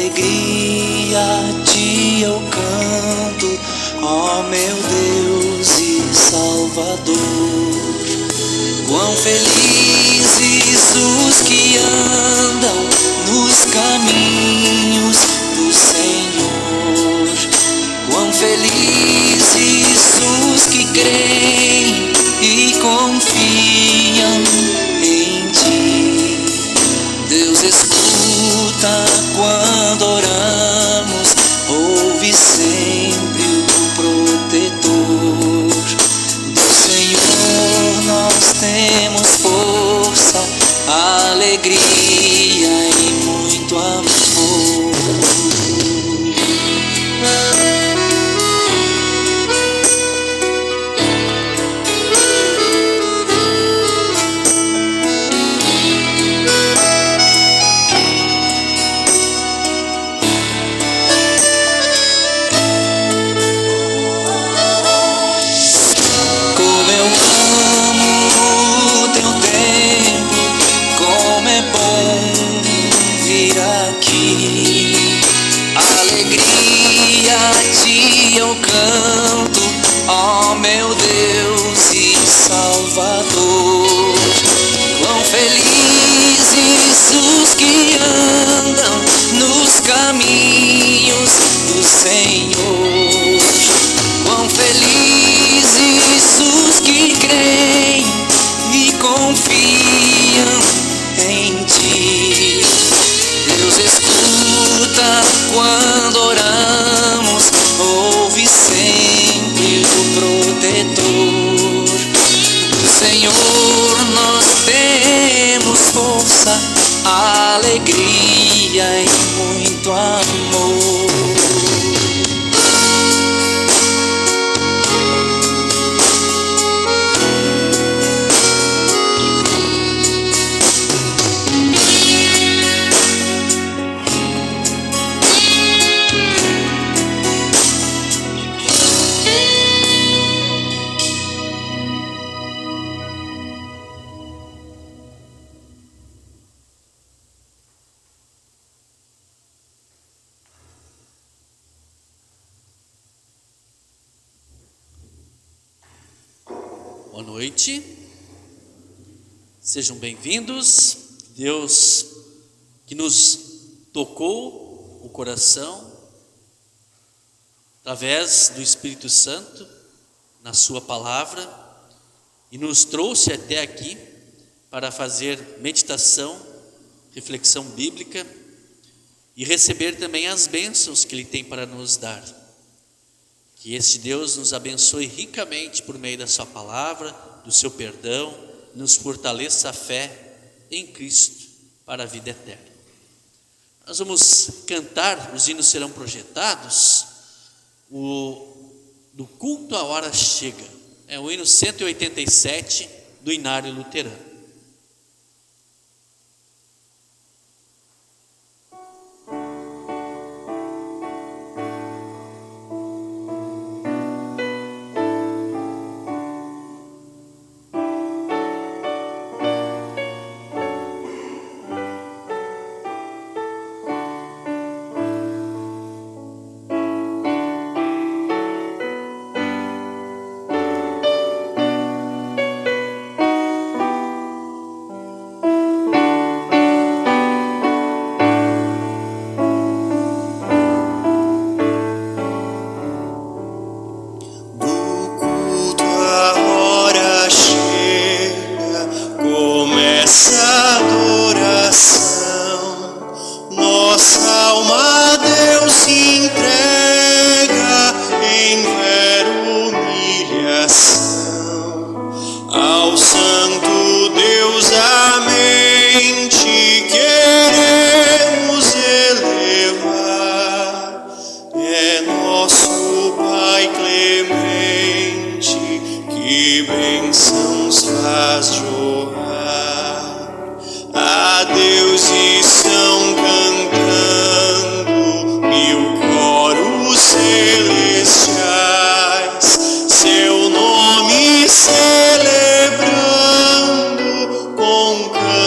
alegria a ti eu canto, ó meu Deus e Salvador. Quão felizes os que andam nos caminhos do Senhor. Quão felizes os que creem e confiam em ti. Deus escuta quando oramos, ouve sempre o protetor. Do Senhor nós temos força, alegria e muito amor. Alegria a ti eu canto, ó meu Deus e Salvador. Quão felizes os que andam nos caminhos do Senhor. Quão felizes os que creem e confiam em ti. Deus escuta quando oramos, ouve sempre o protetor. Do Senhor nós temos força, alegria e muito amor. Boa noite, sejam bem-vindos. Deus que nos tocou o coração através do Espírito Santo na sua palavra e nos trouxe até aqui para fazer meditação, reflexão bíblica e receber também as bênçãos que Ele tem para nos dar. Que este Deus nos abençoe ricamente por meio da sua palavra, do seu perdão, nos fortaleça a fé em Cristo para a vida eterna. Nós vamos cantar, os hinos serão projetados, do culto à hora chega. É o hino 187 do Inário Luterano.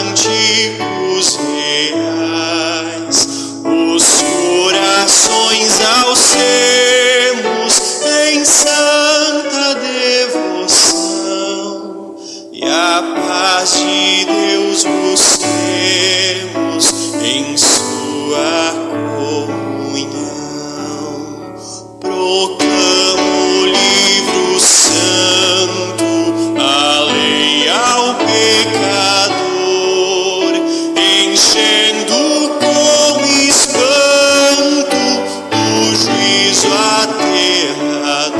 cânticos reais, o Senhor recemos em santa devoção, e a paz de Deus busquemos em sua comunhão. Proclamo o livro santo, a lei ao pecador, enchendo com espanto o juízo aterrador.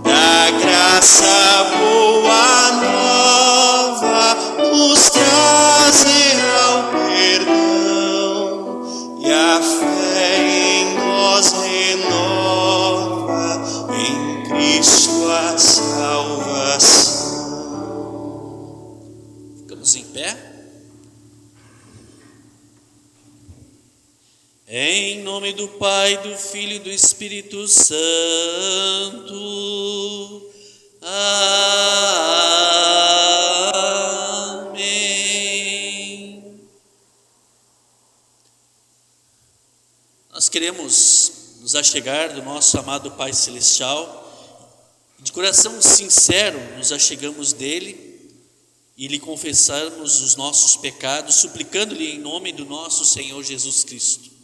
Da graça boa nova nos traz real perdão, e a fé em nós renova, em Cristo a salvação. Ficamos em pé. Em nome do Pai, do Filho e do Espírito Santo. Amém. Nós queremos nos achegar do nosso amado Pai Celestial. De coração sincero, nos achegamos dele e lhe confessamos os nossos pecados, suplicando-lhe em nome do nosso Senhor Jesus Cristo,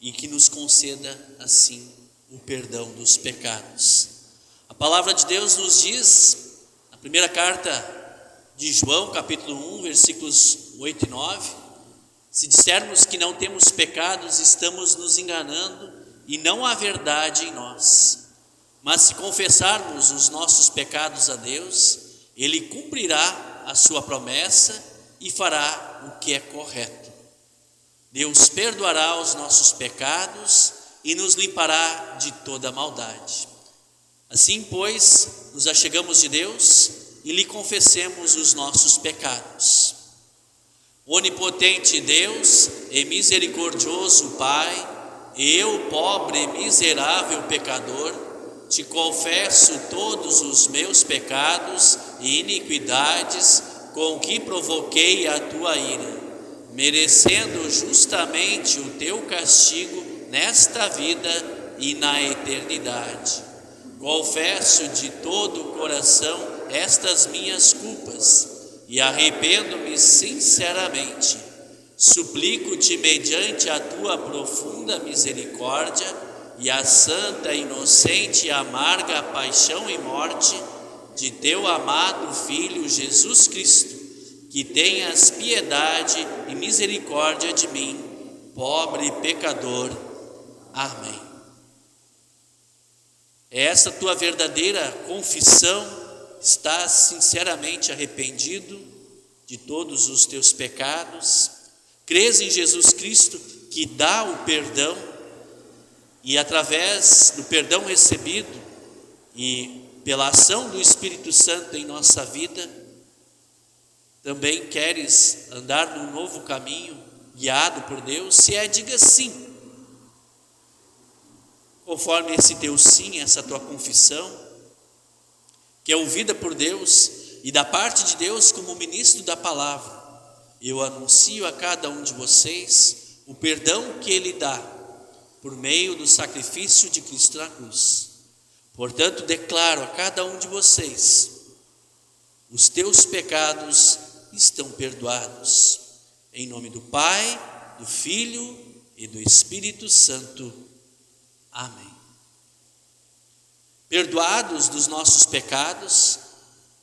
e que nos conceda assim o perdão dos pecados. A palavra de Deus nos diz, na primeira carta de João, capítulo 1, versículos 8 e 9, se dissermos que não temos pecados, estamos nos enganando e não há verdade em nós. Mas se confessarmos os nossos pecados a Deus, Ele cumprirá a sua promessa e fará o que é correto. Deus perdoará os nossos pecados e nos limpará de toda maldade. Assim, pois, nos achegamos de Deus e lhe confessemos os nossos pecados. Onipotente Deus e misericordioso Pai, eu, pobre e miserável pecador, te confesso todos os meus pecados e iniquidades com que provoquei a tua ira, merecendo justamente o teu castigo nesta vida e na eternidade. Confesso de todo o coração estas minhas culpas e arrependo-me sinceramente. Suplico-te mediante a tua profunda misericórdia e a santa, inocente e amarga paixão e morte de teu amado Filho Jesus Cristo, que tenhas piedade e misericórdia de mim, pobre pecador. Amém. É essa tua verdadeira confissão? Estás sinceramente arrependido de todos os teus pecados? Crês em Jesus Cristo que dá o perdão? E através do perdão recebido e pela ação do Espírito Santo em nossa vida, também queres andar num novo caminho, guiado por Deus? Se é, diga sim. Conforme esse teu sim, essa tua confissão, que é ouvida por Deus e da parte de Deus como ministro da palavra, eu anuncio a cada um de vocês o perdão que Ele dá por meio do sacrifício de Cristo na cruz. Portanto, declaro a cada um de vocês: os teus pecados estão perdoados. Em nome do Pai, do Filho e do Espírito Santo. Amém. Perdoados dos nossos pecados,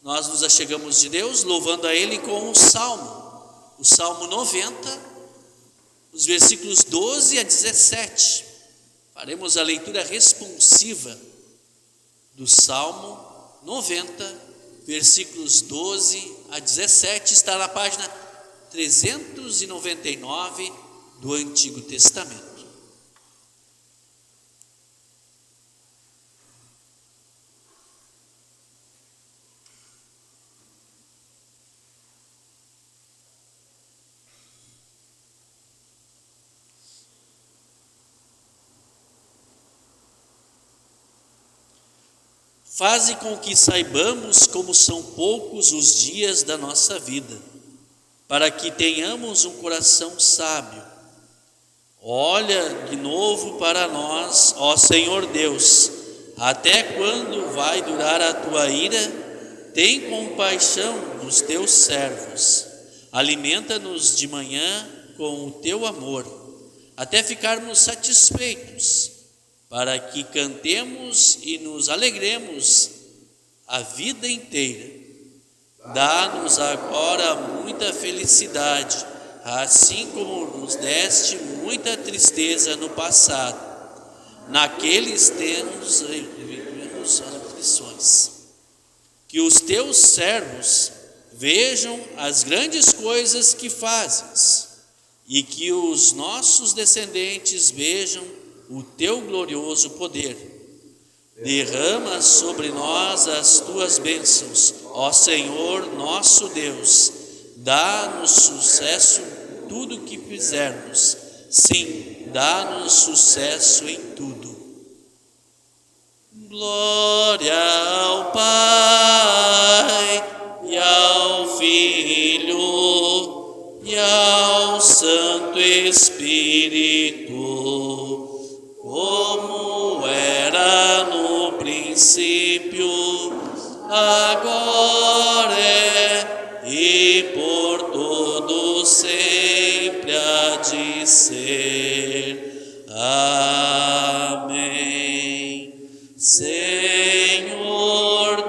nós nos achegamos de Deus louvando a Ele com o Salmo 90, os versículos 12 a 17. Faremos a leitura responsiva do Salmo 90, versículos 12 a 17, está na página 399 do Antigo Testamento. Faze com que saibamos como são poucos os dias da nossa vida, para que tenhamos um coração sábio. Olha de novo para nós, ó Senhor Deus. Até quando vai durar a tua ira? Tem compaixão dos teus servos. Alimenta-nos de manhã com o teu amor, até ficarmos satisfeitos, para que cantemos e nos alegremos a vida inteira. Dá-nos agora muita felicidade, assim como nos deste muita tristeza no passado. Naqueles tempos vivemos aflições. Que os teus servos vejam as grandes coisas que fazes, e que os nossos descendentes vejam o teu glorioso poder. Derrama sobre nós as tuas bênçãos, ó Senhor nosso Deus. Dá-nos sucesso em tudo que fizermos. Sim, dá-nos sucesso em tudo. Glória ao Pai e ao Filho e ao Santo Espírito, como era no princípio, agora é e por todo sempre há de ser. Amém. Senhor,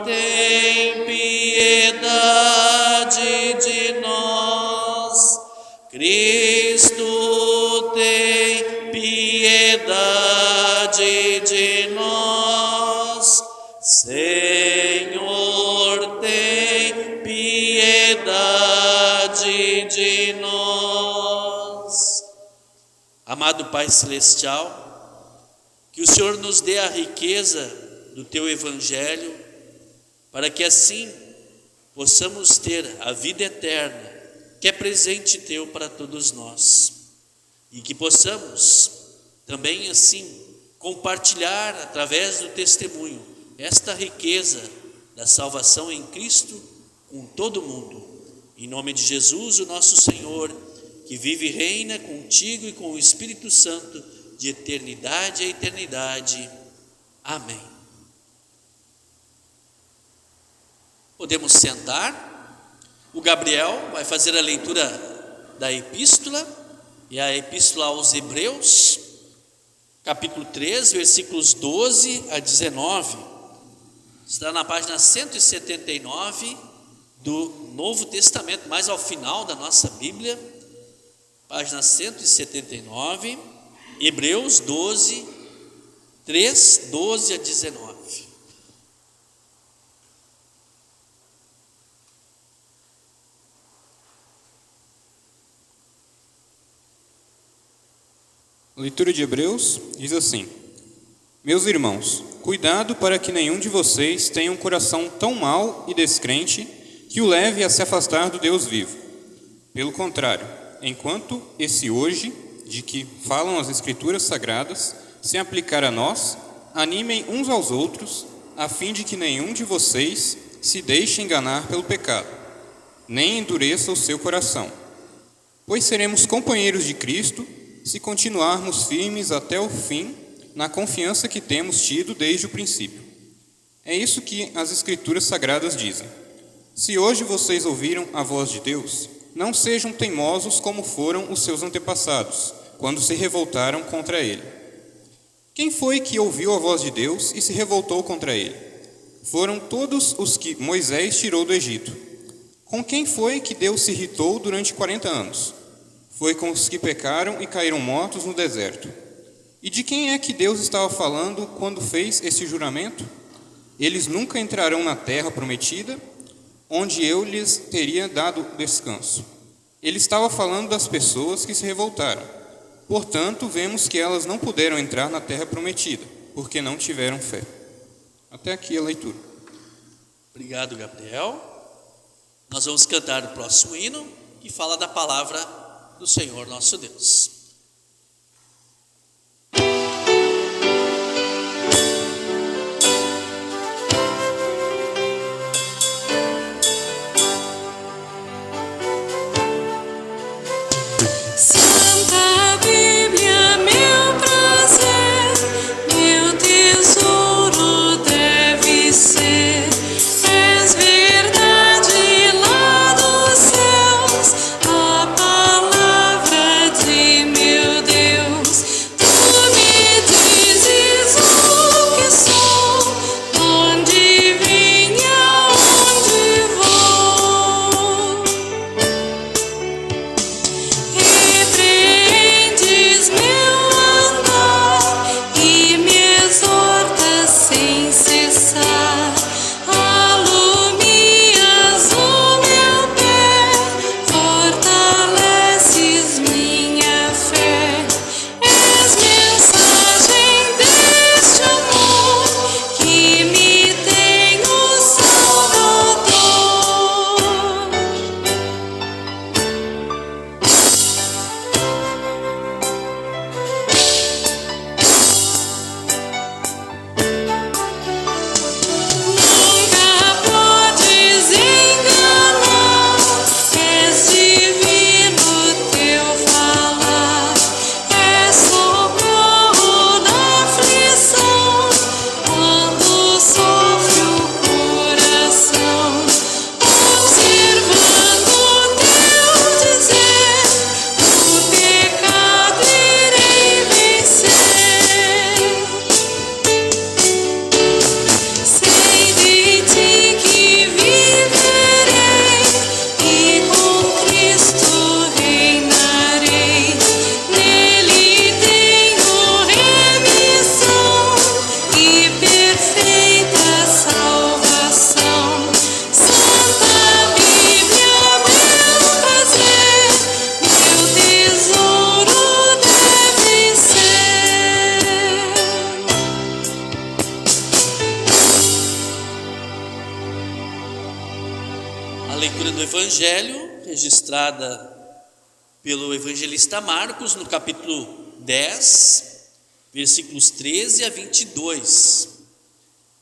tem piedade de nós. Cristo, tem piedade de nós. Senhor, tem piedade de nós. Amado Pai Celestial, que o Senhor nos dê a riqueza do Teu Evangelho, para que assim possamos ter a vida eterna, que é presente Teu para todos nós, e que possamos também assim compartilhar através do testemunho esta riqueza da salvação em Cristo com todo mundo. Em nome de Jesus, o nosso Senhor, que vive e reina contigo e com o Espírito Santo, de eternidade a eternidade. Amém. Podemos sentar. O Gabriel vai fazer a leitura da epístola, e a epístola aos Hebreus, capítulo 3, versículos 12 a 19. Está na página 179 do Novo Testamento, mais ao final da nossa Bíblia, página 179, Hebreus 12, 3, 12 a 19. A leitura de Hebreus diz assim: Meus irmãos, cuidado para que nenhum de vocês tenha um coração tão mau e descrente que o leve a se afastar do Deus vivo. Pelo contrário, enquanto esse hoje, de que falam as Escrituras Sagradas, se aplicar a nós, animem uns aos outros, a fim de que nenhum de vocês se deixe enganar pelo pecado, nem endureça o seu coração. Pois seremos companheiros de Cristo, se continuarmos firmes até o fim, na confiança que temos tido desde o princípio. É isso que as Escrituras Sagradas dizem. Se hoje vocês ouviram a voz de Deus, não sejam teimosos como foram os seus antepassados, quando se revoltaram contra ele. Quem foi que ouviu a voz de Deus e se revoltou contra ele? Foram todos os que Moisés tirou do Egito. Com quem foi que Deus se irritou durante 40 anos? Foi com os que pecaram e caíram mortos no deserto. E de quem é que Deus estava falando quando fez esse juramento? Eles nunca entrarão na terra prometida, onde eu lhes teria dado descanso. Ele estava falando das pessoas que se revoltaram. Portanto, vemos que elas não puderam entrar na terra prometida, porque não tiveram fé. Até aqui a leitura. Obrigado, Gabriel. Nós vamos cantar o próximo hino, que fala da palavra do Senhor nosso Deus. Santa Bíblia Leitura do Evangelho, registrada pelo evangelista Marcos, no capítulo 10, versículos 13 a 22,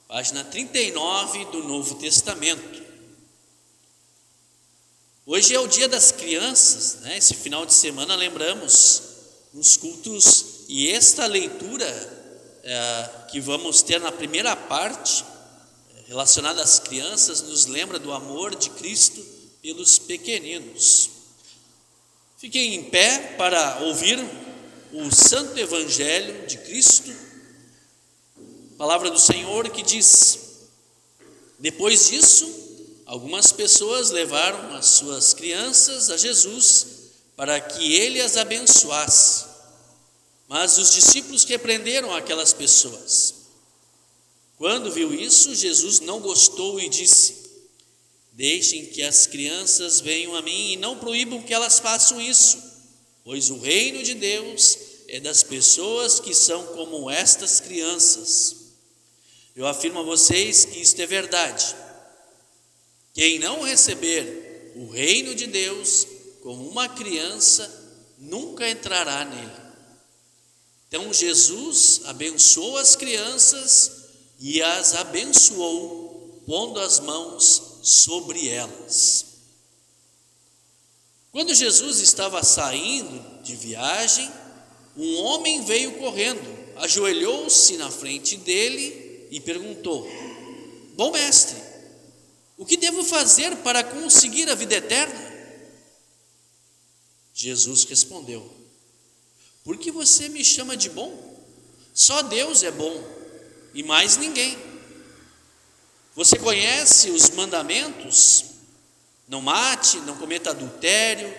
página 39 do Novo Testamento. Hoje é o dia das crianças, né? Esse final de semana lembramos nos cultos, e esta leitura que vamos ter na primeira parte, relacionada às crianças, nos lembra do amor de Cristo pelos pequeninos. Fiquem em pé para ouvir o Santo Evangelho de Cristo, palavra do Senhor que diz: depois disso, algumas pessoas levaram as suas crianças a Jesus para que ele as abençoasse. Mas os discípulos repreenderam aquelas pessoas. Quando viu isso, Jesus não gostou e disse: deixem que as crianças venham a mim e não proíbam que elas façam isso, pois o reino de Deus é das pessoas que são como estas crianças. Eu afirmo a vocês que isto é verdade. Quem não receber o reino de Deus como uma criança, nunca entrará nele. Então Jesus abençoou as crianças e as abençoou, pondo as mãos sobre elas. Quando Jesus estava saindo de viagem, um homem veio correndo, ajoelhou-se na frente dele e perguntou: bom mestre, o que devo fazer para conseguir a vida eterna? Jesus respondeu: por que você me chama de bom? Só Deus é bom e mais ninguém. Você conhece os mandamentos? Não mate, não cometa adultério,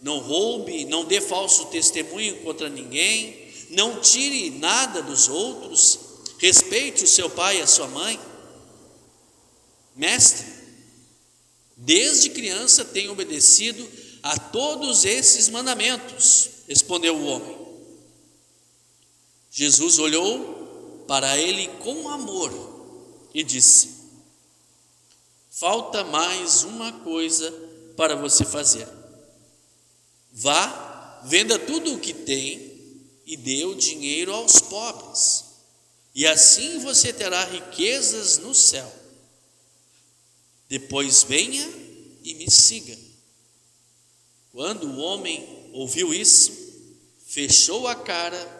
não roube, não dê falso testemunho contra ninguém, não tire nada dos outros, respeite o seu pai e a sua mãe. Mestre, desde criança tenho obedecido a todos esses mandamentos, respondeu o homem. Jesus olhou para ele com amor e disse: falta mais uma coisa para você fazer. Vá, venda tudo o que tem e dê o dinheiro aos pobres, e assim você terá riquezas no céu. Depois venha e me siga. Quando o homem ouviu isso, fechou a cara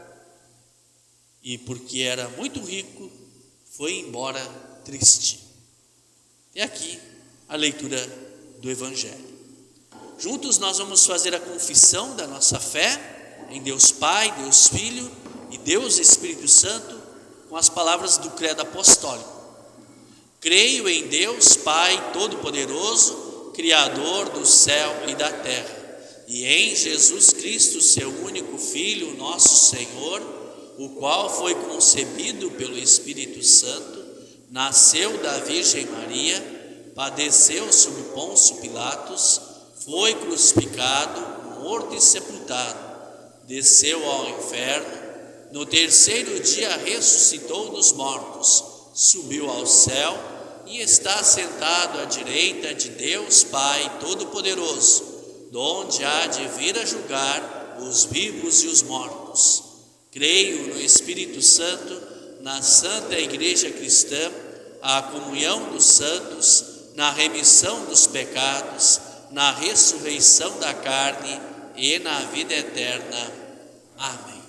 e, porque era muito rico, foi embora triste. E aqui a leitura do Evangelho. Juntos nós vamos fazer a confissão da nossa fé em Deus Pai, Deus Filho e Deus Espírito Santo, com as palavras do credo apostólico. Creio em Deus Pai Todo-Poderoso, Criador do céu e da terra, e em Jesus Cristo, seu único Filho, nosso Senhor, o qual foi concebido pelo Espírito Santo, nasceu da Virgem Maria, padeceu sob Pôncio Pilatos, foi crucificado, morto e sepultado, desceu ao inferno, no terceiro dia ressuscitou dos mortos, subiu ao céu e está sentado à direita de Deus Pai Todo-Poderoso, donde há de vir a julgar os vivos e os mortos. Creio no Espírito Santo, na Santa Igreja Cristã, a comunhão dos santos, na remissão dos pecados, na ressurreição da carne e na vida eterna. Amém.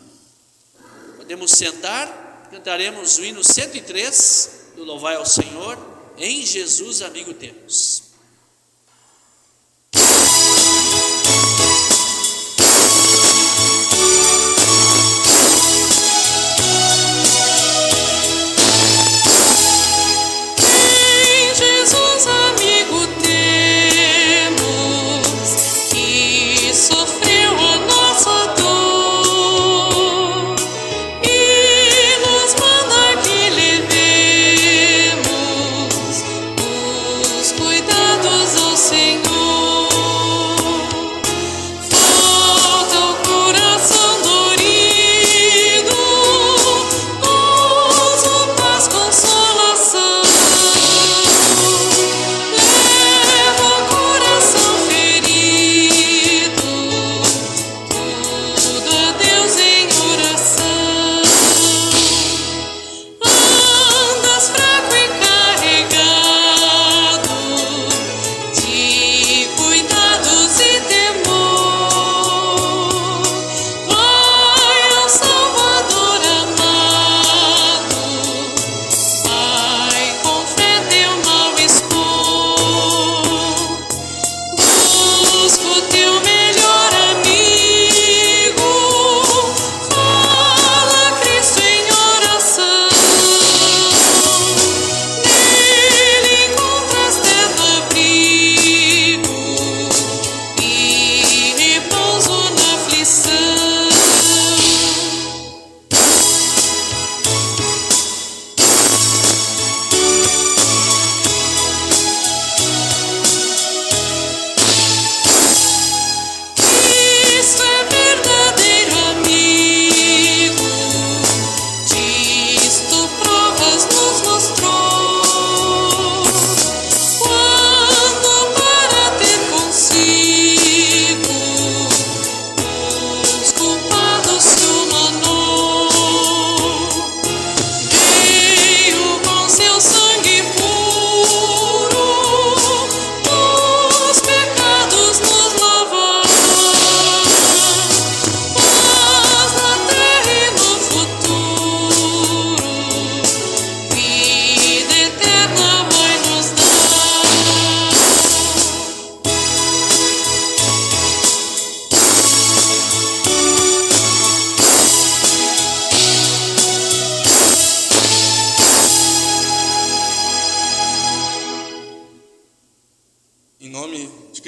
Podemos sentar, cantaremos o hino 103 do Louvai ao Senhor, em Jesus amigo temos. Cuidar.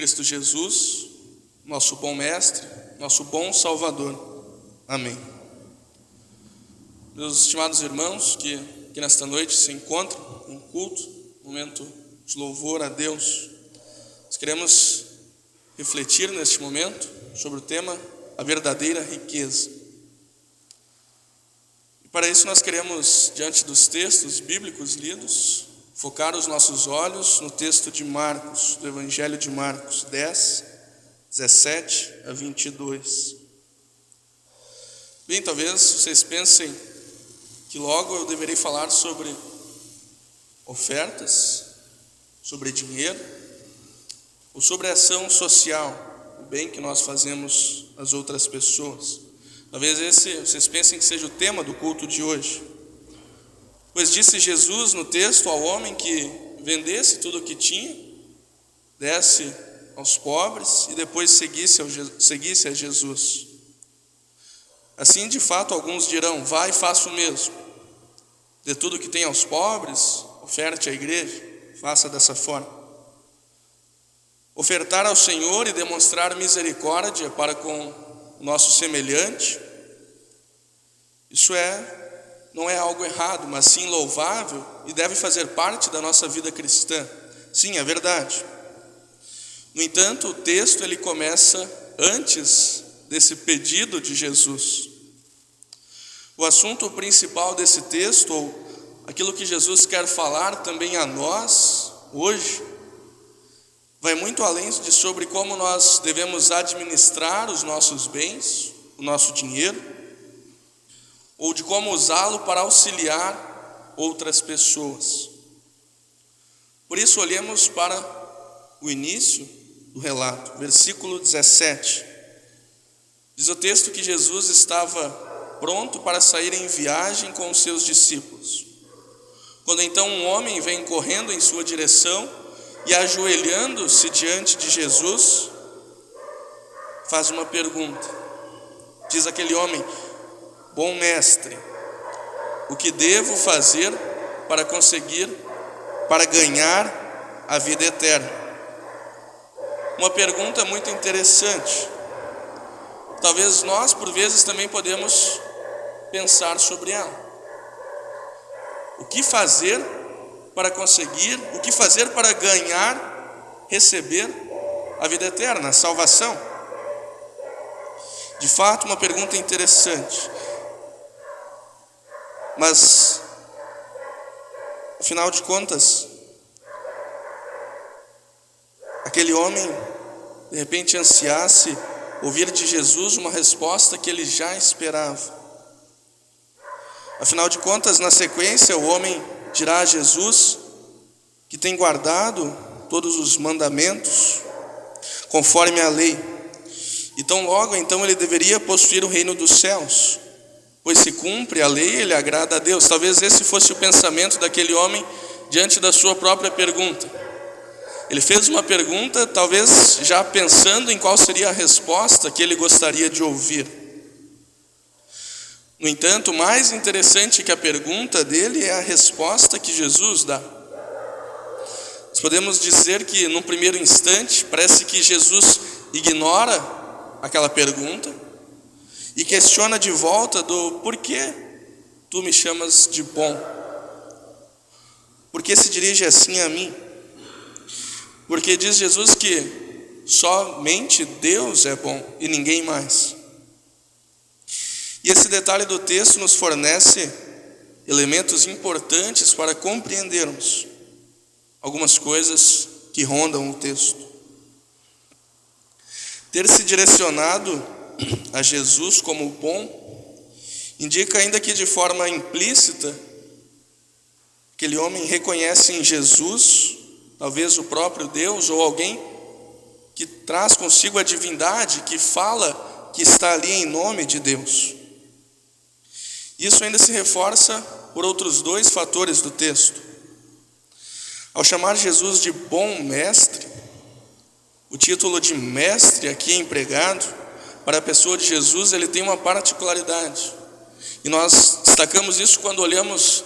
Cristo Jesus, nosso bom Mestre, nosso bom Salvador. Amém. Meus estimados irmãos que nesta noite se encontram em culto, momento de louvor a Deus, nós queremos refletir neste momento sobre o tema a verdadeira riqueza. E para isso nós queremos, diante dos textos bíblicos lidos, focar os nossos olhos no texto de Marcos, do Evangelho de Marcos 10, 17 a 22. Bem, talvez vocês pensem que logo eu deverei falar sobre ofertas, sobre dinheiro, ou sobre a ação social, o bem que nós fazemos às outras pessoas. Talvez esse vocês pensem que seja o tema do culto de hoje. Pois disse Jesus no texto ao homem que vendesse tudo o que tinha, desse aos pobres e depois seguisse a Jesus. Assim, de fato, alguns dirão: vai e faça o mesmo. Dê tudo o que tem aos pobres, oferte à igreja, faça dessa forma. Ofertar ao Senhor e demonstrar misericórdia para com o nosso semelhante, isso não é algo errado, mas sim louvável e deve fazer parte da nossa vida cristã. Sim, é verdade. No entanto, o texto ele começa antes desse pedido de Jesus. O assunto principal desse texto, ou aquilo que Jesus quer falar também a nós hoje, vai muito além de sobre como nós devemos administrar os nossos bens, o nosso dinheiro, ou de como usá-lo para auxiliar outras pessoas. Por isso, olhemos para o início do relato, versículo 17. Diz o texto que Jesus estava pronto para sair em viagem com os seus discípulos, quando então um homem vem correndo em sua direção e, ajoelhando-se diante de Jesus, faz uma pergunta. Diz aquele homem: bom mestre, o que devo fazer para ganhar a vida eterna? Uma pergunta muito interessante. Talvez nós, por vezes, também podemos pensar sobre ela. O que fazer para conseguir, o que fazer para ganhar, receber a vida eterna, a salvação? De fato, uma pergunta interessante. Mas, afinal de contas, aquele homem, de repente, ansiasse ouvir de Jesus uma resposta que ele já esperava. Afinal de contas, na sequência, o homem dirá a Jesus que tem guardado todos os mandamentos conforme a lei. Então, logo, ele deveria possuir o reino dos céus, pois se cumpre a lei, ele agrada a Deus. Talvez esse fosse o pensamento daquele homem diante da sua própria pergunta. Ele fez uma pergunta, talvez já pensando em qual seria a resposta que ele gostaria de ouvir. No entanto, mais interessante que a pergunta dele é a resposta que Jesus dá. Nós podemos dizer que, num primeiro instante, parece que Jesus ignora aquela pergunta e questiona de volta do porquê tu me chamas de bom? Por que se dirige assim a mim? Porque diz Jesus que somente Deus é bom e ninguém mais. E esse detalhe do texto nos fornece elementos importantes para compreendermos algumas coisas que rondam o texto. Ter se direcionado a Jesus como o bom indica, ainda que de forma implícita, aquele homem reconhece em Jesus talvez o próprio Deus, ou alguém que traz consigo a divindade, que fala que está ali em nome de Deus. Isso ainda se reforça por outros dois fatores do texto. Ao chamar Jesus de bom mestre, o título de mestre aqui empregado para a pessoa de Jesus, ele tem uma particularidade. E nós destacamos isso quando olhamos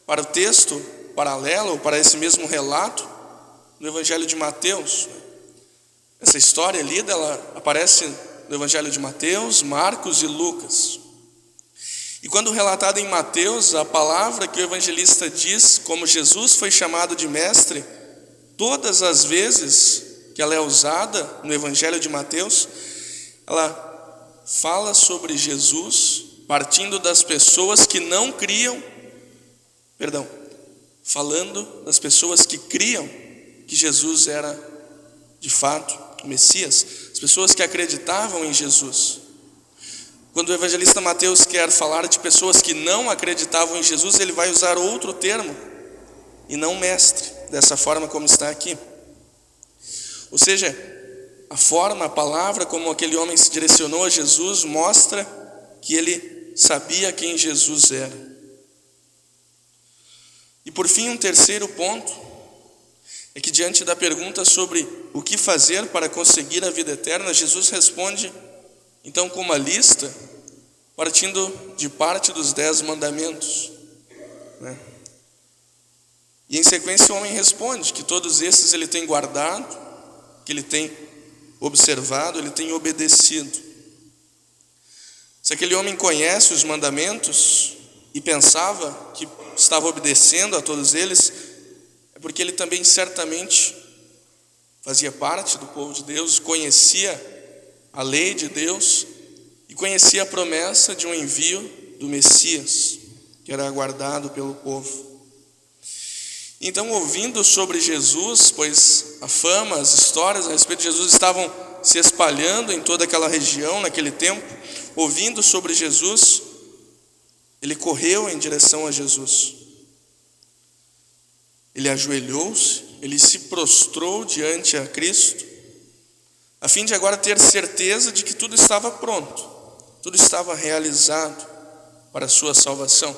para o texto paralelo, para esse mesmo relato, no Evangelho de Mateus. Essa história lida, ela aparece no Evangelho de Mateus, Marcos e Lucas. E quando relatada em Mateus, a palavra que o evangelista diz, como Jesus foi chamado de mestre, todas as vezes que ela é usada no Evangelho de Mateus, ela fala sobre Jesus partindo das pessoas que não criam, falando das pessoas que criam que Jesus era de fato o Messias, as pessoas que acreditavam em Jesus. Quando o evangelista Mateus quer falar de pessoas que não acreditavam em Jesus, ele vai usar outro termo, e não mestre, dessa forma como está aqui. Ou seja, a forma, a palavra como aquele homem se direcionou a Jesus mostra que ele sabia quem Jesus era. E por fim, um terceiro ponto é que diante da pergunta sobre o que fazer para conseguir a vida eterna, Jesus responde então com uma lista, partindo de parte dos 10 mandamentos, né? E em sequência o homem responde que todos esses ele tem guardado, que ele tem observado, ele tem obedecido. Se aquele homem conhece os mandamentos e pensava que estava obedecendo a todos eles, é porque ele também certamente fazia parte do povo de Deus, conhecia a lei de Deus e conhecia a promessa de um envio do Messias, que era aguardado pelo povo. Então, ouvindo sobre Jesus, pois a fama, as histórias a respeito de Jesus estavam se espalhando em toda aquela região naquele tempo, ouvindo sobre Jesus, ele correu em direção a Jesus. Ele ajoelhou-se, ele se prostrou diante a Cristo, a fim de agora ter certeza de que tudo estava pronto, tudo estava realizado para a sua salvação.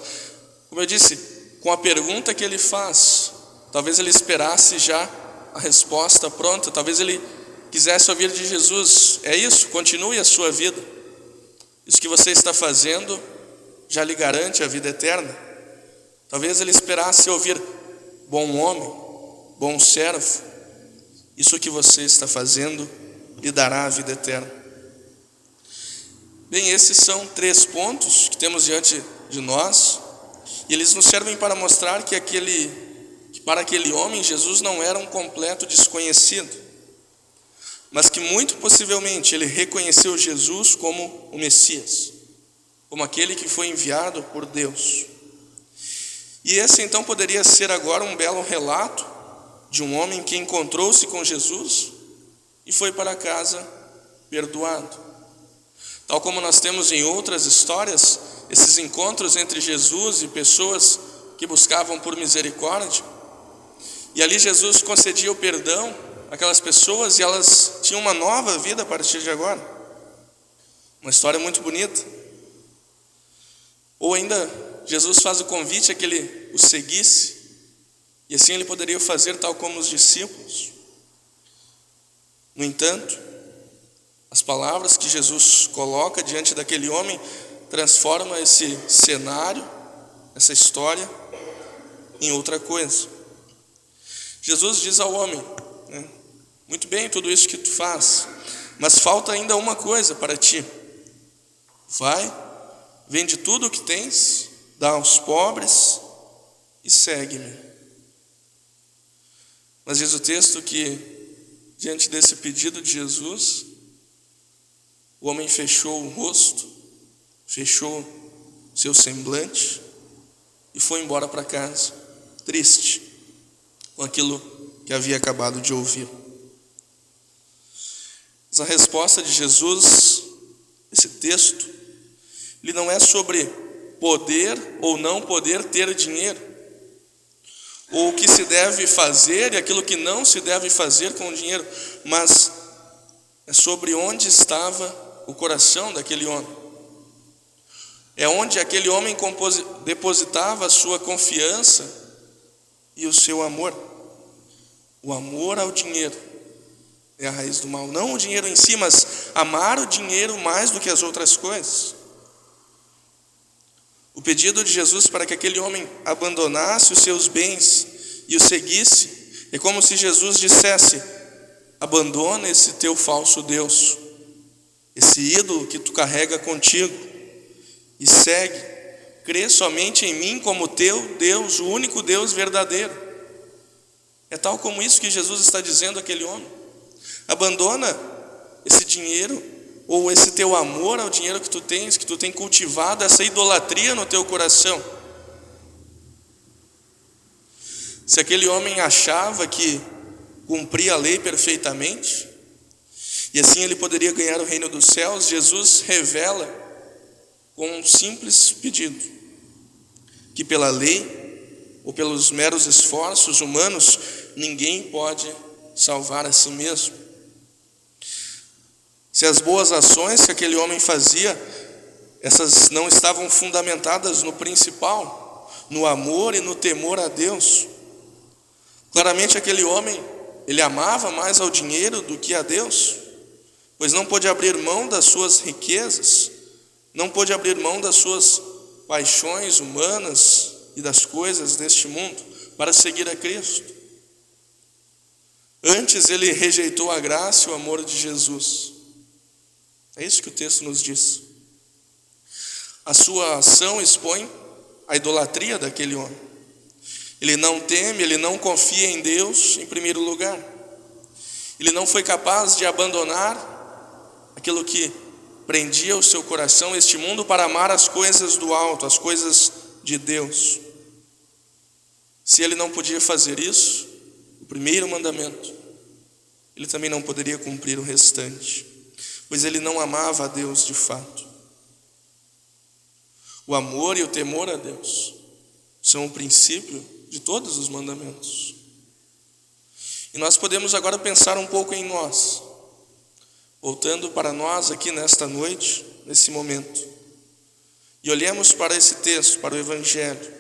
Como eu disse, com a pergunta que ele faz, talvez ele esperasse já a resposta pronta, talvez ele quisesse ouvir de Jesus: é isso, continue a sua vida, isso que você está fazendo já lhe garante a vida eterna. Talvez ele esperasse ouvir: bom homem, bom servo, isso que você está fazendo lhe dará a vida eterna. Bem, esses são 3 pontos que temos diante de nós, e eles nos servem para mostrar que para aquele homem Jesus não era um completo desconhecido, mas que muito possivelmente ele reconheceu Jesus como o Messias, como aquele que foi enviado por Deus. E esse então poderia ser agora um belo relato de um homem que encontrou-se com Jesus e foi para casa perdoado. Tal como nós temos em outras histórias, esses encontros entre Jesus e pessoas que buscavam por misericórdia, e ali Jesus concedia o perdão àquelas pessoas e elas tinham uma nova vida a partir de agora. Uma história muito bonita. Ou ainda, Jesus faz o convite a que ele o seguisse, e assim ele poderia fazer tal como os discípulos. No entanto, as palavras que Jesus coloca diante daquele homem transformam esse cenário, essa história, em outra coisa. Jesus diz ao homem: muito bem tudo isso que tu faz, mas falta ainda uma coisa para ti. Vai, vende tudo o que tens, dá aos pobres e segue-me. Mas diz o texto que, diante desse pedido de Jesus, o homem fechou o rosto, fechou seu semblante e foi embora para casa, triste com aquilo que havia acabado de ouvir. Mas a resposta de Jesus, esse texto, ele não é sobre poder ou não poder ter dinheiro, ou o que se deve fazer e aquilo que não se deve fazer com o dinheiro, mas é sobre onde estava o coração daquele homem. É onde aquele homem depositava a sua confiança e o seu amor. O amor ao dinheiro é a raiz do mal. Não o dinheiro em si, mas amar o dinheiro mais do que as outras coisas. O pedido de Jesus para que aquele homem abandonasse os seus bens e o seguisse é como se Jesus dissesse: abandona esse teu falso Deus, esse ídolo que tu carrega contigo, e segue, crê somente em mim como teu Deus, o único Deus verdadeiro. É tal como isso que Jesus está dizendo àquele homem. Abandona esse dinheiro, ou esse teu amor ao dinheiro que tu tem cultivado, essa idolatria no teu coração. Se aquele homem achava que cumpria a lei perfeitamente, e assim ele poderia ganhar o reino dos céus, Jesus revela com um simples pedido, que pela lei ou pelos meros esforços humanos, ninguém pode salvar a si mesmo. Se as boas ações que aquele homem fazia, essas não estavam fundamentadas no principal, no amor e no temor a Deus, claramente aquele homem, ele amava mais ao dinheiro do que a Deus, pois não pôde abrir mão das suas riquezas, não pôde abrir mão das suas paixões humanas e das coisas deste mundo para seguir a Cristo. Antes ele rejeitou a graça e o amor de Jesus. É isso que o texto nos diz. A sua ação expõe a idolatria daquele homem. Ele não teme, ele não confia em Deus em primeiro lugar. Ele não foi capaz de abandonar aquilo que prendia o seu coração, este mundo, para amar as coisas do alto, as coisas de Deus. Se ele não podia fazer isso, o primeiro mandamento, ele também não poderia cumprir o restante, pois ele não amava a Deus de fato. O amor e o temor a Deus são o princípio de todos os mandamentos. E nós podemos agora pensar um pouco em nós, voltando para nós aqui nesta noite, nesse momento, e olhemos para esse texto, para o Evangelho.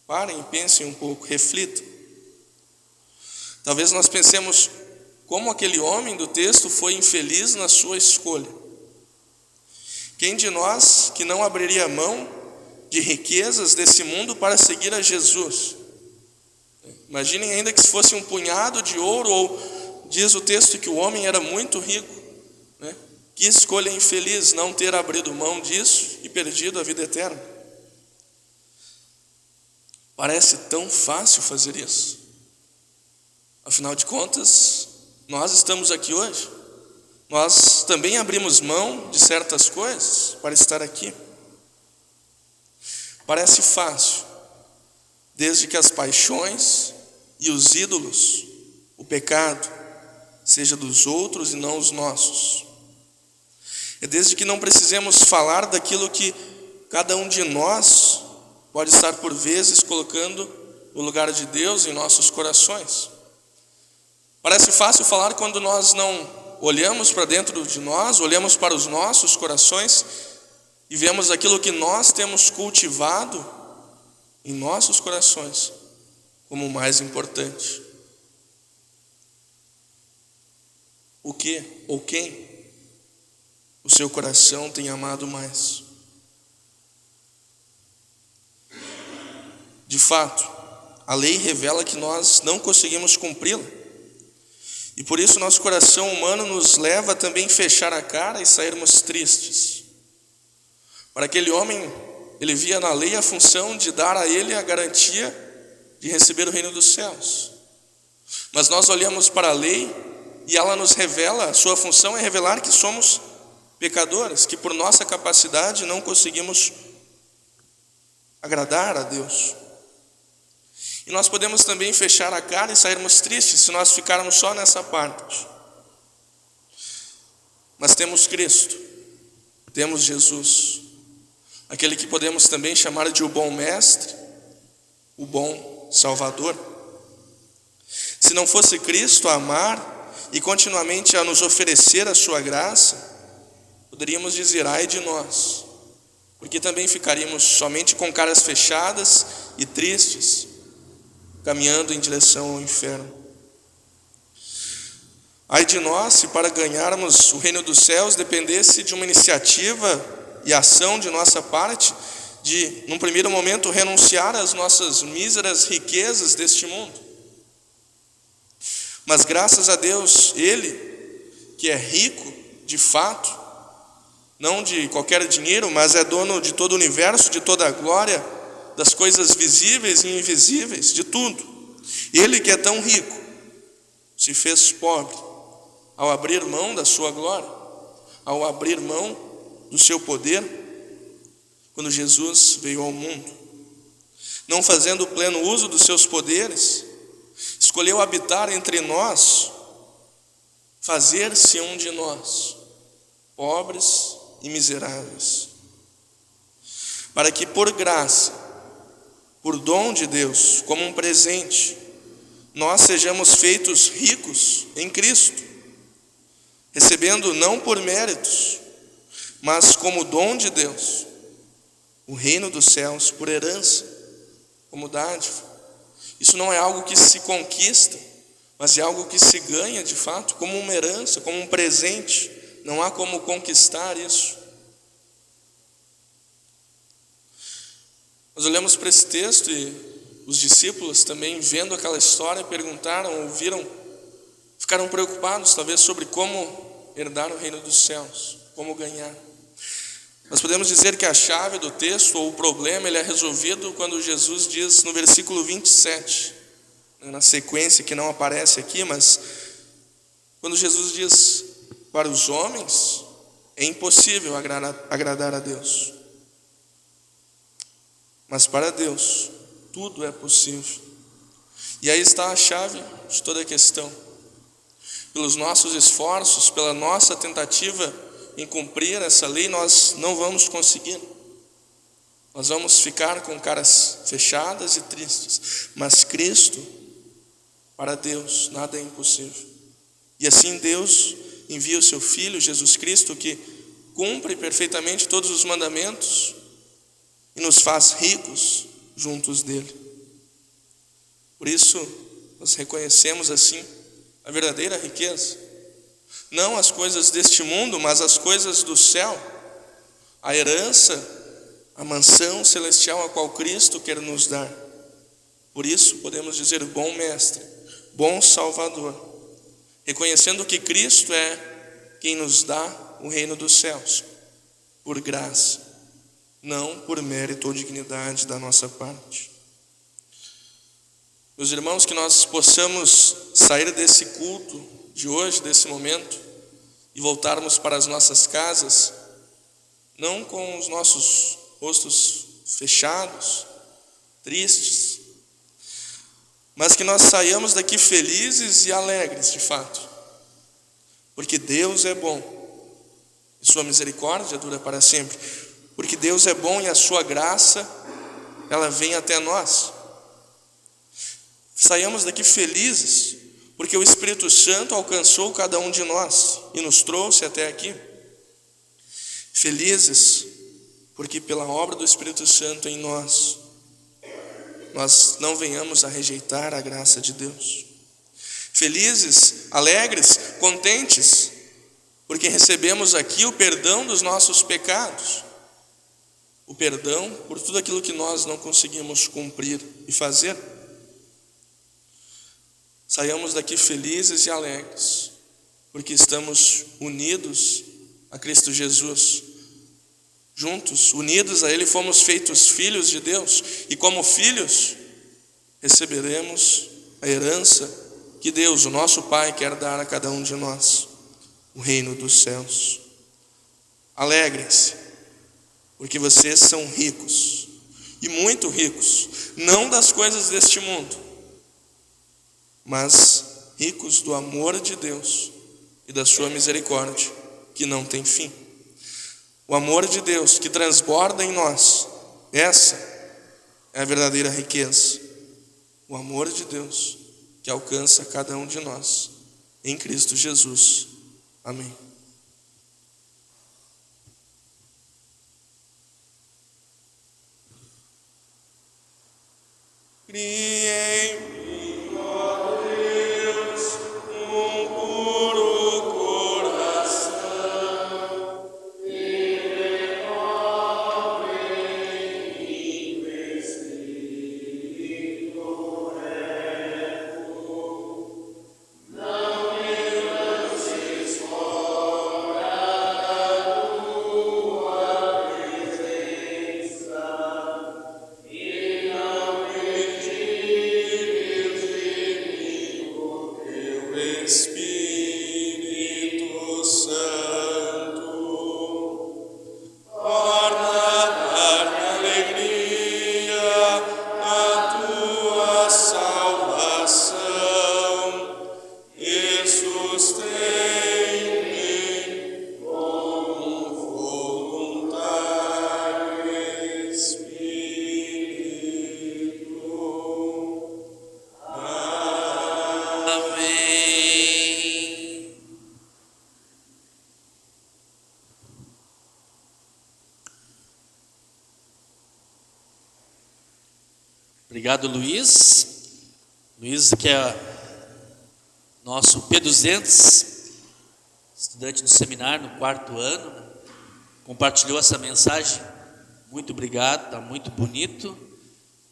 Parem e pensem um pouco, reflitam. Talvez nós pensemos como aquele homem do texto foi infeliz na sua escolha. Quem de nós que não abriria mão de riquezas desse mundo para seguir a Jesus? Imaginem ainda que se fosse um punhado de ouro, ou diz o texto que o homem era muito rico, né? Que escolha infeliz não ter abrido mão disso e perdido a vida eterna. Parece tão fácil fazer isso. Afinal de contas, nós estamos aqui hoje. Nós também abrimos mão de certas coisas para estar aqui. Parece fácil, desde que as paixões e os ídolos, o pecado, seja dos outros e não os nossos. É desde que não precisemos falar daquilo que cada um de nós pode estar por vezes colocando no lugar de Deus em nossos corações. Parece fácil falar quando nós não olhamos para dentro de nós, olhamos para os nossos corações e vemos aquilo que nós temos cultivado em nossos corações como o mais importante. O que ou quem o seu coração tem amado mais? De fato, a lei revela que nós não conseguimos cumpri-la. E por isso nosso coração humano nos leva a também fechar a cara e sairmos tristes. Para aquele homem, ele via na lei a função de dar a ele a garantia de receber o reino dos céus. Mas nós olhamos para a lei e ela nos revela, a sua função é revelar que somos pecadores, que por nossa capacidade não conseguimos agradar a Deus. E nós podemos também fechar a cara e sairmos tristes se nós ficarmos só nessa parte. Mas temos Cristo, temos Jesus, aquele que podemos também chamar de o bom mestre, o bom Salvador. Se não fosse Cristo a amar e continuamente a nos oferecer a sua graça, poderíamos dizer, ai de nós, porque também ficaríamos somente com caras fechadas e tristes, caminhando em direção ao inferno. Ai de nós se para ganharmos o reino dos céus dependesse de uma iniciativa e ação de nossa parte, de, num primeiro momento, renunciar às nossas míseras riquezas deste mundo. Mas graças a Deus, Ele, que é rico de fato, não de qualquer dinheiro, mas é dono de todo o universo, de toda a glória, das coisas visíveis e invisíveis, de tudo. Ele que é tão rico, se fez pobre, ao abrir mão da sua glória, ao abrir mão do seu poder, quando Jesus veio ao mundo. Não fazendo pleno uso dos seus poderes, escolheu habitar entre nós, fazer-se um de nós, pobres e miseráveis, para que por graça, por dom de Deus, como um presente, nós sejamos feitos ricos em Cristo, recebendo não por méritos, mas como dom de Deus, o reino dos céus por herança, como dádiva. Isso não é algo que se conquista, mas é algo que se ganha de fato, como uma herança, como um presente. Não há como conquistar isso. Nós olhamos para esse texto e os discípulos também, vendo aquela história, perguntaram, ouviram, ficaram preocupados talvez sobre como herdar o reino dos céus, como ganhar. Nós podemos dizer que a chave do texto, ou o problema, ele é resolvido quando Jesus diz no versículo 27, na sequência que não aparece aqui, mas quando Jesus diz: para os homens é impossível agradar a Deus, mas para Deus tudo é possível. E aí está a chave de toda a questão. Pelos nossos esforços, pela nossa tentativa em cumprir essa lei, nós não vamos conseguir. Nós vamos ficar com caras fechadas e tristes. Mas Cristo, para Deus, nada é impossível. E assim Deus envia o seu Filho, Jesus Cristo, que cumpre perfeitamente todos os mandamentos e nos faz ricos juntos dele. Por isso, nós reconhecemos assim a verdadeira riqueza. Não as coisas deste mundo, mas as coisas do céu. A herança, a mansão celestial a qual Cristo quer nos dar. Por isso podemos dizer: bom mestre, bom Salvador, reconhecendo que Cristo é quem nos dá o reino dos céus, por graça, não por mérito ou dignidade da nossa parte. Meus irmãos, que nós possamos sair desse culto de hoje, desse momento, e voltarmos para as nossas casas, não com os nossos rostos fechados, tristes, mas que nós saiamos daqui felizes e alegres de fato, porque Deus é bom e sua misericórdia dura para sempre, porque Deus é bom e a sua graça, ela vem até nós. Saiamos daqui felizes, porque o Espírito Santo alcançou cada um de nós e nos trouxe até aqui. Felizes, porque pela obra do Espírito Santo em nós, nós não venhamos a rejeitar a graça de Deus. Felizes, alegres, contentes, porque recebemos aqui o perdão dos nossos pecados, o perdão por tudo aquilo que nós não conseguimos cumprir e fazer. Saiamos daqui felizes e alegres, porque estamos unidos a Cristo Jesus. Juntos, unidos a Ele, fomos feitos filhos de Deus. E como filhos, receberemos a herança que Deus, o nosso Pai, quer dar a cada um de nós, o reino dos céus. Alegrem-se, porque vocês são ricos, e muito ricos, não das coisas deste mundo, mas ricos do amor de Deus e da sua misericórdia, que não tem fim. O amor de Deus que transborda em nós, essa é a verdadeira riqueza. O amor de Deus que alcança cada um de nós, em Cristo Jesus. Amém. Criei em mim, ó Deus, um puro coração, e renova em mim o espírito reto. Obrigado, Luiz. Luiz, que é nosso P200, estudante do seminário no 4º ano, compartilhou essa mensagem. Muito obrigado, está muito bonito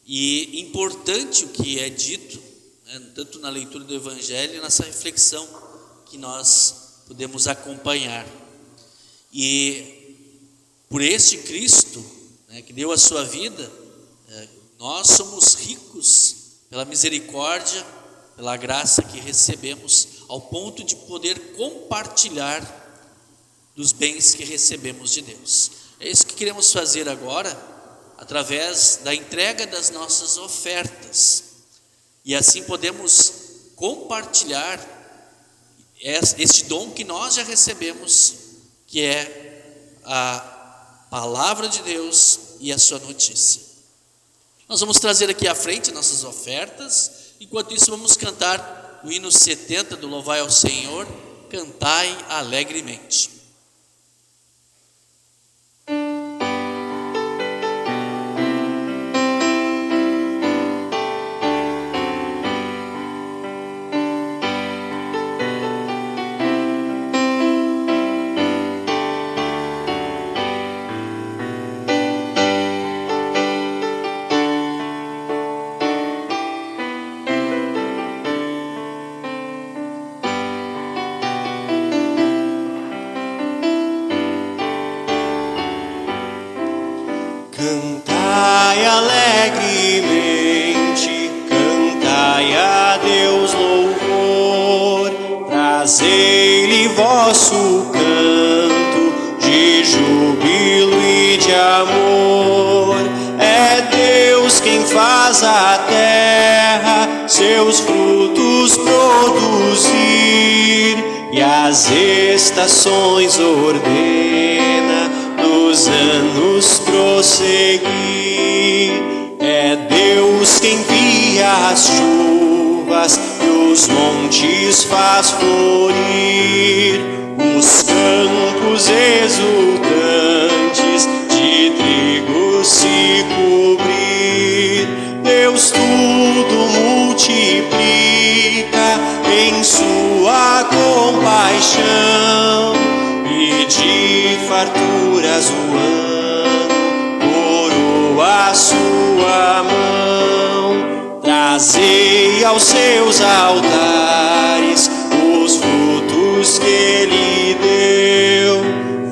e importante o que é dito, né, tanto na leitura do Evangelho e nessa reflexão que nós podemos acompanhar. E por este Cristo, né, que deu a sua vida, nós somos ricos pela misericórdia, pela graça que recebemos, ao ponto de poder compartilhar dos bens que recebemos de Deus. É isso que queremos fazer agora, através da entrega das nossas ofertas. E assim podemos compartilhar este dom que nós já recebemos, que é a palavra de Deus e a sua notícia. Nós vamos trazer aqui à frente nossas ofertas. Enquanto isso, vamos cantar o hino 70 do Louvai ao Senhor, Cantai Alegremente. Cantai alegremente, cantai a Deus louvor, trazei-lhe vosso canto de júbilo e de amor. É Deus quem faz a terra seus frutos produzir e as estações ordena nos anos prosseguir. É Deus quem envia as chuvas e os montes faz florir, os campos exultantes de trigo se cobrir. Deus tudo multiplica em sua compaixão e de farturas o ano coroa a sua mão. Trazei aos seus altares os frutos que ele deu,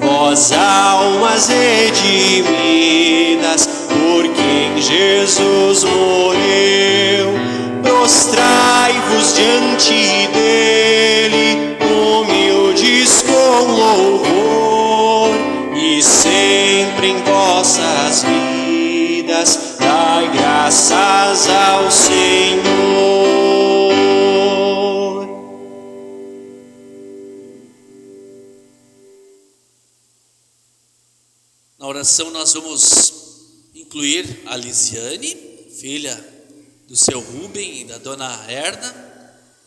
vós almas redimidas por quem Jesus morreu. Prostrai-vos diante dele, humildes com louvor, e sempre em vossas vidas dai graças ao Senhor. Na oração nós vamos incluir a Lisiane, filha do seu Rubem e da dona Erna,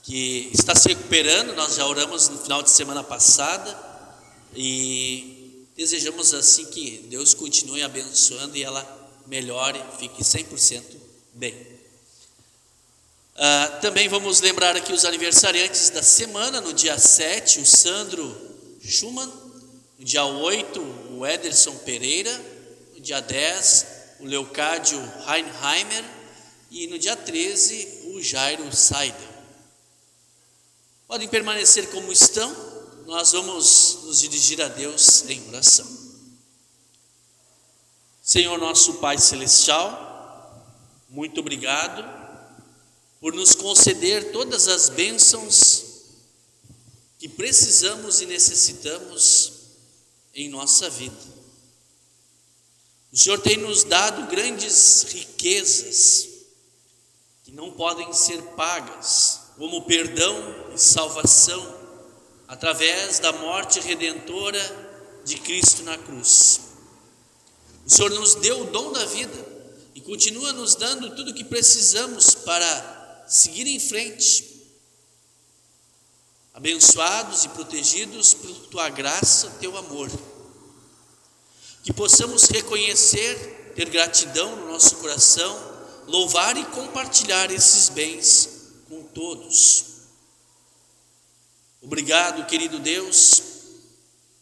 que está se recuperando. Nós já oramos no final de semana passada e desejamos assim que Deus continue abençoando e ela melhore, fique 100% bem. Também vamos lembrar aqui os aniversariantes da semana. No dia 7, o Sandro Schumann. No dia 8, o Ederson Pereira. No dia 10, o Leocádio Heinheimer. E no dia 13, o Jairo Seidel. Podem permanecer como estão. Nós vamos nos dirigir a Deus em oração. Senhor nosso Pai Celestial, muito obrigado por nos conceder todas as bênçãos que precisamos e necessitamos em nossa vida. O Senhor tem nos dado grandes riquezas que não podem ser pagas, como perdão e salvação, através da morte redentora de Cristo na cruz. O Senhor nos deu o dom da vida e continua nos dando tudo o que precisamos para seguir em frente, abençoados e protegidos por Tua graça, Teu amor. Que possamos reconhecer, ter gratidão no nosso coração, louvar e compartilhar esses bens com todos. Obrigado, querido Deus,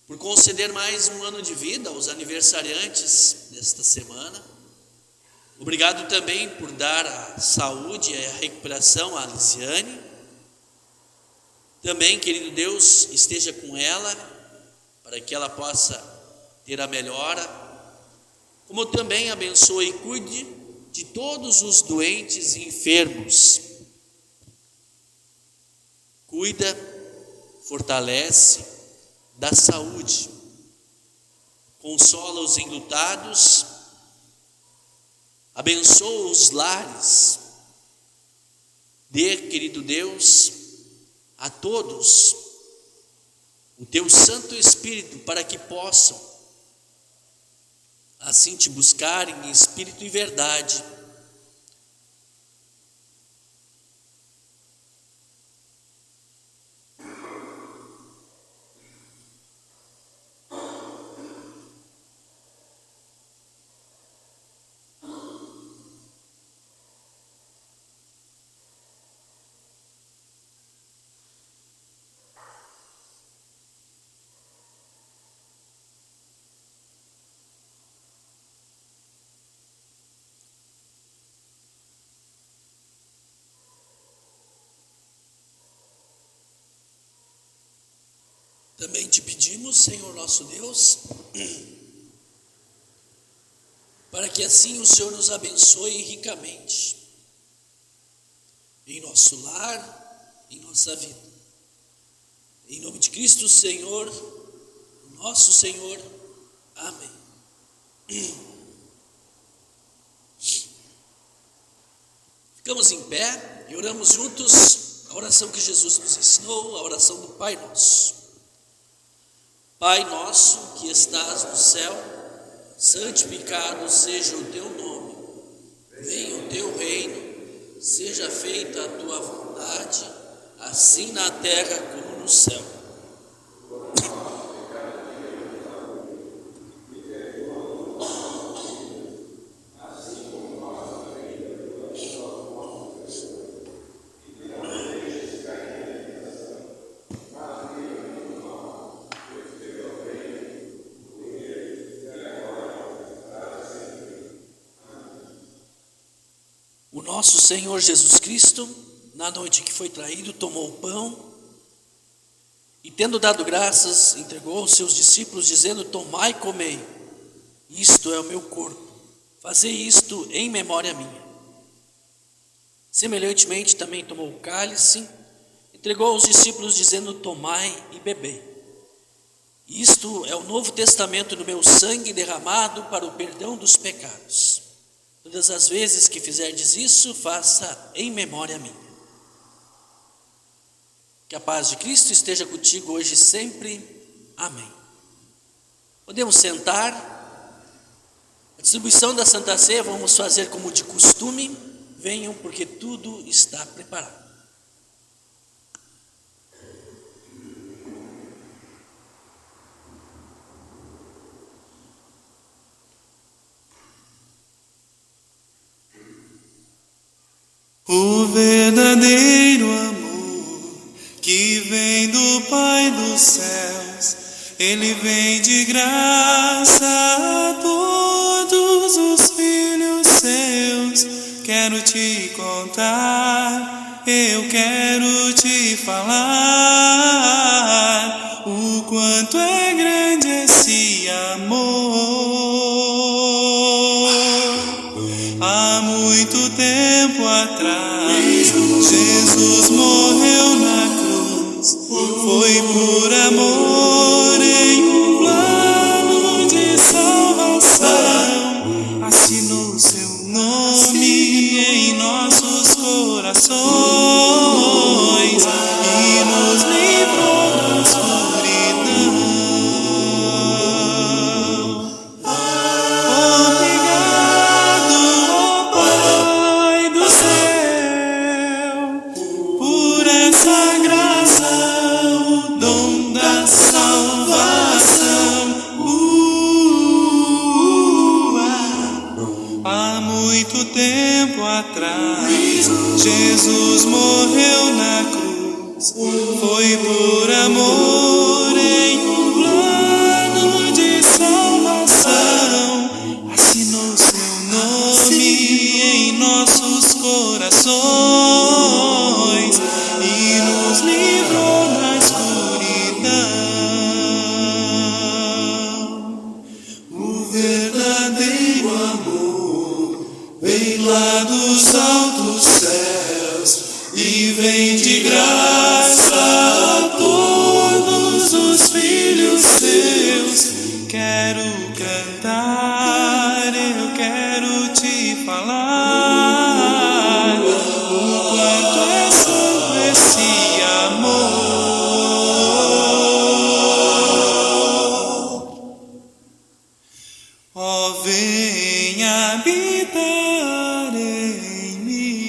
por conceder mais um ano de vida aos aniversariantes desta semana. Obrigado também por dar a saúde e a recuperação à Lisiane. Também, querido Deus, esteja com ela, para que ela possa ter a melhora. Como também abençoe e cuide de todos os doentes e enfermos. Cuida, fortalece, dá saúde. Consola os enlutados, abençoa os lares. Dê, querido Deus, a todos o teu Santo Espírito, para que possam assim te buscarem em espírito e verdade. Também te pedimos, Senhor nosso Deus, para que assim o Senhor nos abençoe ricamente em nosso lar, em nossa vida. Em nome de Cristo, Senhor, nosso Senhor. Amém. Ficamos em pé e oramos juntos a oração que Jesus nos ensinou, a oração do Pai Nosso. Pai nosso que estás no céu, santificado seja o teu nome. Venha o teu reino, seja feita a tua vontade, assim na terra como no céu. O nosso Senhor Jesus Cristo, na noite que foi traído, tomou o pão e, tendo dado graças, entregou aos seus discípulos, dizendo: tomai e comei, isto é o meu corpo, fazei isto em memória minha. Semelhantemente também tomou o cálice, entregou aos discípulos, dizendo: tomai e bebei, isto é o novo testamento no meu sangue derramado para o perdão dos pecados. Todas as vezes que fizerdes isso, faça em memória minha. Que a paz de Cristo esteja contigo hoje e sempre. Amém. Podemos sentar. A distribuição da Santa Ceia vamos fazer como de costume. Venham, porque tudo está preparado. O verdadeiro amor que vem do Pai dos céus, ele vem de graça a todos os filhos seus. Quero te contar, eu quero te falar o quanto é grande esse amor. Há muito tempo atrás, Jesus morreu na cruz. Foi por amor em um plano de salvação. Assinou o seu nome em nossos corações e nos livrou da escuridão. Jesus morreu na cruz, foi por amor em um plano de salvação. Assinou seu nome em nossos corações e nos livrou da escuridão. O verdadeiro amor vem lá dos altos céus e vem de graça a todos os filhos seus. Quero cantar, eu quero te falar o quanto é santo esse amor. Ó, vem habitar em mim.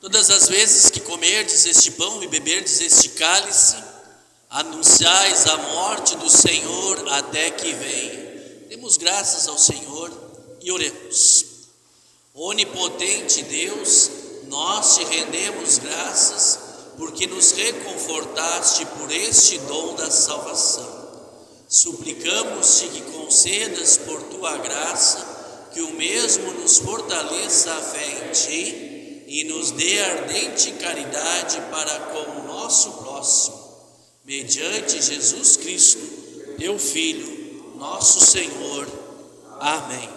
Todas as vezes que comerdes este pão e beberdes este cálice, anunciais a morte do Senhor até que venha. Demos graças ao Senhor e oremos. Onipotente Deus, nós te rendemos graças porque nos reconfortaste por este dom da salvação. Suplicamos-te que concedas por tua graça que o mesmo nos fortaleça a fé em ti e nos dê ardente caridade para com o nosso próximo. Mediante Jesus Cristo, teu Filho, nosso Senhor. Amém.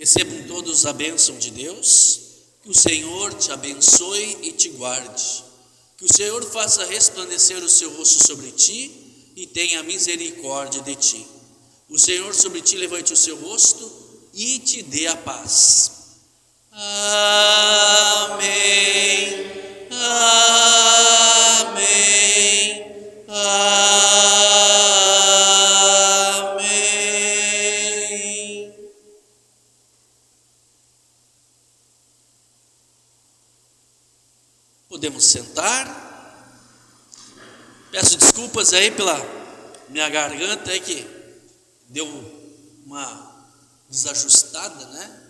Recebam todos a bênção de Deus. Que o Senhor te abençoe e te guarde. Que o Senhor faça resplandecer o seu rosto sobre ti e tenha misericórdia de ti. O Senhor sobre ti levante o seu rosto e te dê a paz. Amém. Amém. Amém. Podemos sentar. Peço desculpas aí pela minha garganta aí que deu uma desajustada, né?